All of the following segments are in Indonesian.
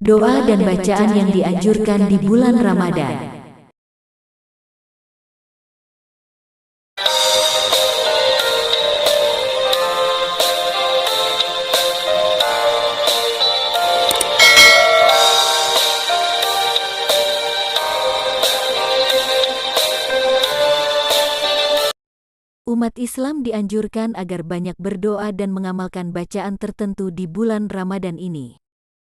Doa dan bacaan yang dianjurkan di bulan Ramadan. Umat Islam dianjurkan agar banyak berdoa dan mengamalkan bacaan tertentu di bulan Ramadan ini.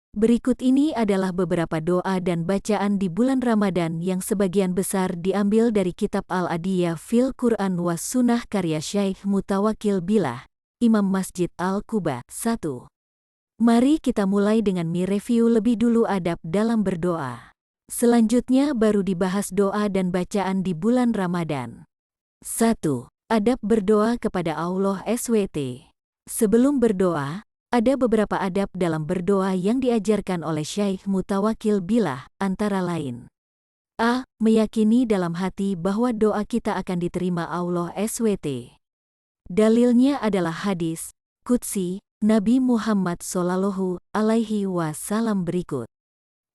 Berikut ini adalah beberapa doa dan bacaan di bulan Ramadan yang sebagian besar diambil dari kitab Al-Adiyah fil Quran was Sunnah karya Syekh Mutawakil Billah, Imam Masjid Al-Quba. 1. Mari kita mulai dengan mereview lebih dulu adab dalam berdoa. Selanjutnya baru dibahas doa dan bacaan di bulan Ramadan. 1. Adab berdoa kepada Allah SWT. Sebelum berdoa, ada beberapa adab dalam berdoa yang diajarkan oleh Syekh Mutawakil Billah, antara lain. A. Meyakini dalam hati bahwa doa kita akan diterima Allah SWT. Dalilnya adalah hadis Qudsi Nabi Muhammad SAW berikut.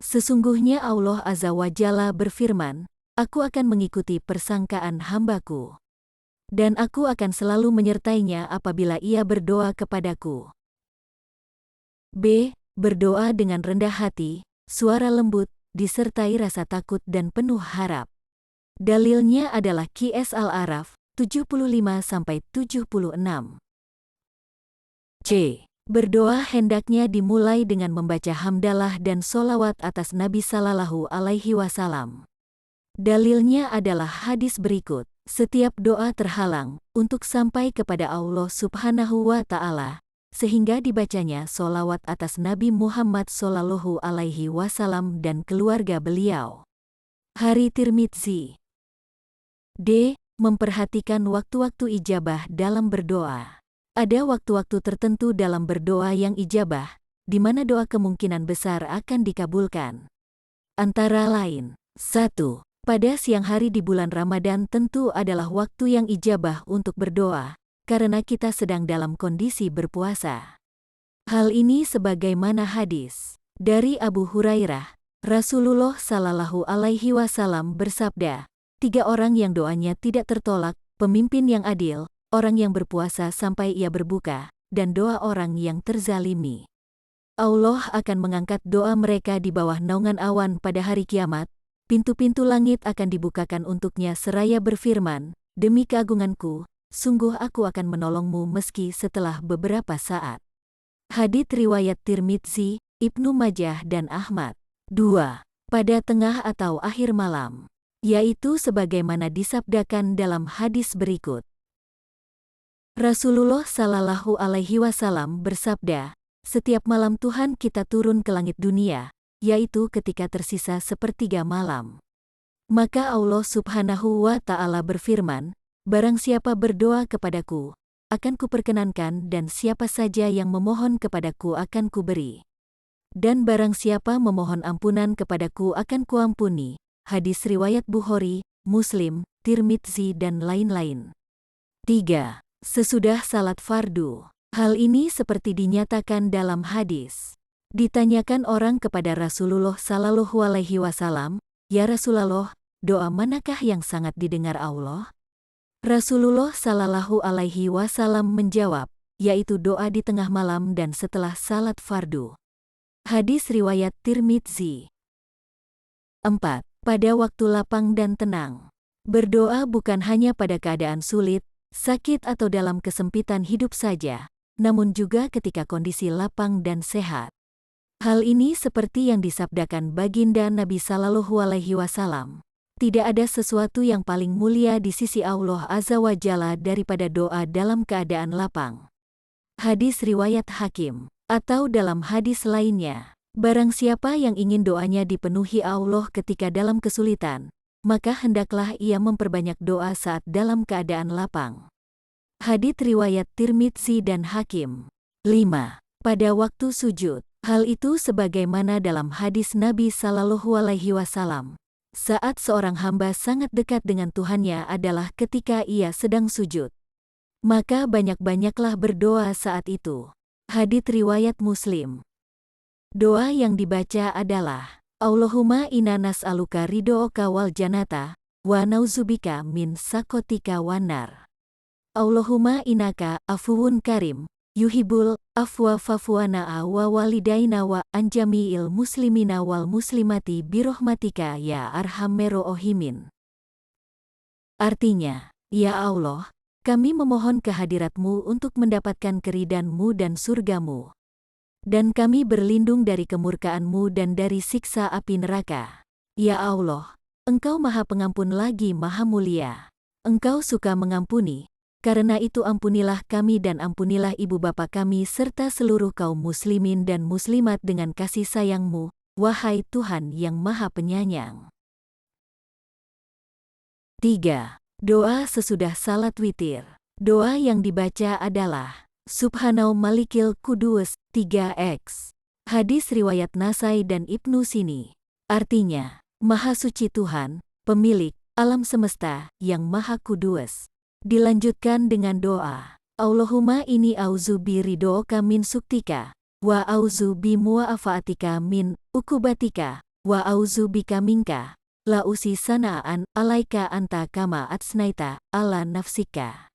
Sesungguhnya Allah Azza wa Jalla berfirman, "Aku akan mengikuti persangkaan hambaku. Dan aku akan selalu menyertainya apabila ia berdoa kepadaku." B. Berdoa dengan rendah hati, suara lembut, disertai rasa takut dan penuh harap. Dalilnya adalah Qs Al-Araf 75-76. C. Berdoa hendaknya dimulai dengan membaca hamdalah dan sholawat atas Nabi Sallallahu Alaihi Wasallam. Dalilnya adalah hadis berikut. Setiap doa terhalang untuk sampai kepada Allah Subhanahu wa Ta'ala, sehingga dibacanya sholawat atas Nabi Muhammad Sallallahu Alaihi Wasallam dan keluarga beliau. Hari Tirmidzi. D. Memperhatikan waktu-waktu ijabah dalam berdoa. Ada waktu-waktu tertentu dalam berdoa yang ijabah, di mana doa kemungkinan besar akan dikabulkan. Antara lain, 1. Pada siang hari di bulan Ramadan tentu adalah waktu yang ijabah untuk berdoa, karena kita sedang dalam kondisi berpuasa. Hal ini sebagaimana hadis dari Abu Hurairah, Rasulullah Sallallahu Alaihi Wasallam bersabda, 3 orang yang doanya tidak tertolak, pemimpin yang adil, orang yang berpuasa sampai ia berbuka, dan doa orang yang terzalimi. Allah akan mengangkat doa mereka di bawah naungan awan pada hari kiamat. Pintu-pintu langit akan dibukakan untuknya seraya berfirman, "Demi keagunganku, sungguh aku akan menolongmu meski setelah beberapa saat." Hadits riwayat Tirmidzi, Ibnu Majah dan Ahmad. 2. Pada tengah atau akhir malam, yaitu sebagaimana disabdakan dalam hadis berikut. Rasulullah Sallallahu Alaihi Wasallam bersabda, "Setiap malam Tuhan kita turun ke langit dunia, yaitu ketika tersisa sepertiga malam. Maka Allah Subhanahu wa Ta'ala berfirman, barang siapa berdoa kepadaku, akan kuperkenankan dan siapa saja yang memohon kepadaku akan kuberi. Dan barang siapa memohon ampunan kepadaku akan kuampuni." Hadis riwayat Bukhari, Muslim, Tirmidzi dan lain-lain. 3. Sesudah salat fardu. Hal ini seperti dinyatakan dalam hadis. Ditanyakan orang kepada Rasulullah Sallallahu Alaihi Wasallam, "Ya Rasulullah, doa manakah yang sangat didengar Allah?" Rasulullah Sallallahu Alaihi Wasallam menjawab, yaitu doa di tengah malam dan setelah salat fardu. Hadis riwayat Tirmidzi. 4. Pada waktu lapang dan tenang. Berdoa bukan hanya pada keadaan sulit, sakit atau dalam kesempitan hidup saja, namun juga ketika kondisi lapang dan sehat. Hal ini seperti yang disabdakan baginda Nabi Sallallahu Alaihi Wasallam. Tidak ada sesuatu yang paling mulia di sisi Allah Azza wa Jalla daripada doa dalam keadaan lapang. Hadis riwayat Hakim. Atau dalam hadis lainnya, barang siapa yang ingin doanya dipenuhi Allah ketika dalam kesulitan, maka hendaklah ia memperbanyak doa saat dalam keadaan lapang. Hadits riwayat Tirmidzi dan Hakim. 5. Pada waktu sujud. Hal itu sebagaimana dalam hadis Nabi Sallallahu Alaihi Wasallam. Saat seorang hamba sangat dekat dengan Tuhannya adalah ketika ia sedang sujud. Maka banyak-banyaklah berdoa saat itu. Hadits riwayat Muslim. Doa yang dibaca adalah Allahumma inna nas'aluka ridho'oka wal jannata wa nauzubika min sakotika wanar. Allahumma innaka afuwun karim yuhibul afwa fa'fu'ana wa walidaina wa anjami'il muslimina wal muslimati birahmatika ya arhamar rahimin. Artinya, ya Allah, kami memohon kehadirat-Mu untuk mendapatkan keridhaan-Mu dan surga-Mu. Dan kami berlindung dari kemurkaan-Mu dan dari siksa api neraka. Ya Allah, Engkau Maha Pengampun lagi Maha Mulia. Engkau suka mengampuni, karena itu ampunilah kami dan ampunilah ibu bapa kami serta seluruh kaum muslimin dan muslimat dengan kasih sayang-Mu, wahai Tuhan yang Maha Penyayang. 3. Doa sesudah salat witir. Doa yang dibaca adalah Subhanau Malikil Kudus 3x. Hadis riwayat Nasai dan Ibnu Sini. Artinya, Maha Suci Tuhan, pemilik alam semesta yang Maha Kudus. Dilanjutkan dengan doa, Allahumma inni auzu bi ridhoka min suktika, wa auzu bi muwafaatika min ukubatika, wa auzu bika minka, la usi sana'an alaika anta kama atsnaita ala nafsika.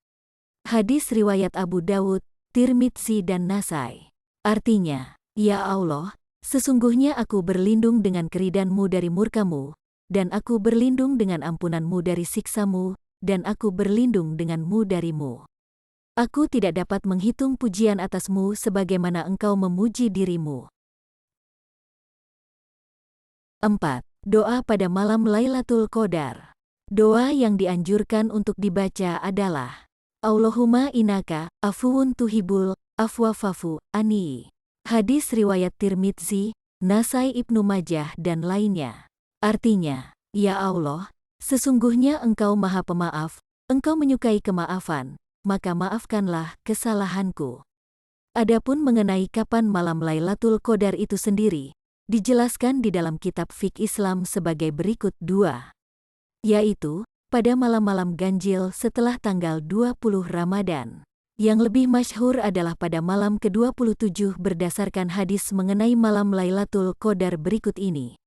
Hadis riwayat Abu Dawud, Tirmidzi dan Nasai. Artinya, ya Allah, sesungguhnya aku berlindung dengan keridhaan-Mu dari murka-Mu, dan aku berlindung dengan ampunan-Mu dari siksa-Mu, dan aku berlindung dengan-Mu dari-Mu. Aku tidak dapat menghitung pujian atas-Mu sebagaimana Engkau memuji diri-Mu. 4. Doa pada malam Lailatul Qadar. Doa yang dianjurkan untuk dibaca adalah Allahumma innaka afuwun tuhibul afwa fa'fu anni. Hadis riwayat Tirmidzi, Nasai, Ibnu Majah dan lainnya. Artinya, ya Allah, sesungguhnya Engkau Maha Pemaaf, Engkau menyukai kemaafan, maka maafkanlah kesalahanku. Adapun mengenai kapan malam Lailatul Qadar itu sendiri, dijelaskan di dalam kitab Fiqh Islam sebagai berikut 2. Yaitu, pada malam-malam ganjil setelah tanggal 20 Ramadan. Yang lebih masyhur adalah pada malam ke-27 berdasarkan hadis mengenai malam Lailatul Qadar berikut ini.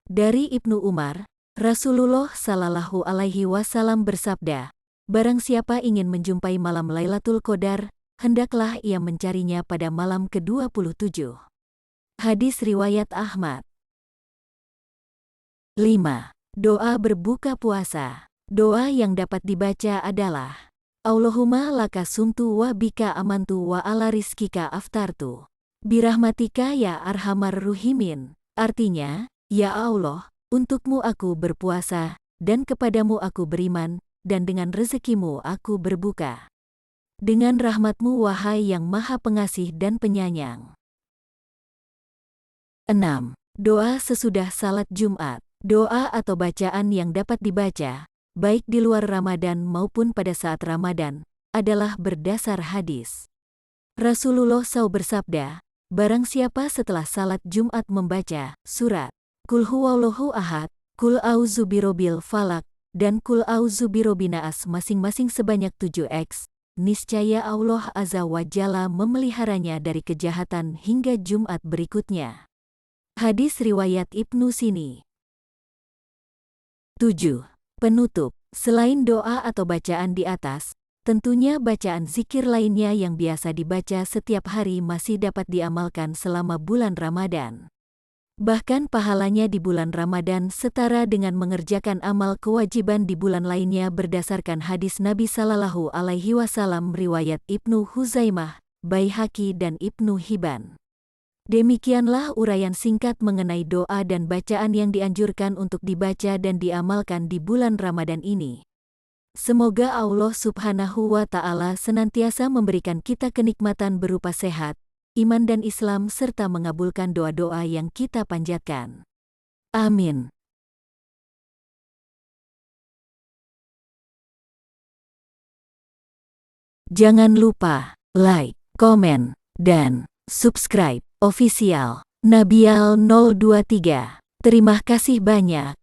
Dari Ibnu Umar, Rasulullah Shallallahu Alaihi Wasallam bersabda, barang siapa ingin menjumpai malam Lailatul Qadar, hendaklah ia mencarinya pada malam ke-27. Hadis riwayat Ahmad. 5. Doa berbuka puasa. Doa yang dapat dibaca adalah Allahumma laka sumtu wa bika amantu wa ala rizkika aftartu. Birahmatika ya arhamar rahimin. Artinya, ya Allah, untuk-Mu aku berpuasa, dan kepadamu aku beriman, dan dengan rezekimu aku berbuka. Dengan rahmat-Mu wahai yang Maha Pengasih dan Penyayang. 6. Doa sesudah salat Jumat. Doa atau bacaan yang dapat dibaca, baik di luar Ramadan maupun pada saat Ramadan, adalah berdasar hadis. Rasulullah SAW bersabda, barang siapa setelah salat Jumat membaca surat Qul huwallahu ahad, Qul a'udzu birabbil falaq, dan Qul a'udzu birabbin nas masing-masing sebanyak 7x, niscaya Allah Azza wa Jalla memeliharanya dari kejahatan hingga Jumat berikutnya. Hadis riwayat Ibnu Sini. 7. Penutup. Selain doa atau bacaan di atas, tentunya bacaan zikir lainnya yang biasa dibaca setiap hari masih dapat diamalkan selama bulan Ramadan. Bahkan pahalanya di bulan Ramadan setara dengan mengerjakan amal kewajiban di bulan lainnya berdasarkan hadis Nabi Sallallahu Alaihi Wasallam riwayat Ibnu Huzaimah, Baihaqi dan Ibnu Hibban. Demikianlah uraian singkat mengenai doa dan bacaan yang dianjurkan untuk dibaca dan diamalkan di bulan Ramadan ini. Semoga Allah Subhanahu wa Ta'ala senantiasa memberikan kita kenikmatan berupa sehat, iman dan Islam serta mengabulkan doa-doa yang kita panjatkan. Amin. Jangan lupa like, komen, dan subscribe official Nabial 023. Terima kasih banyak.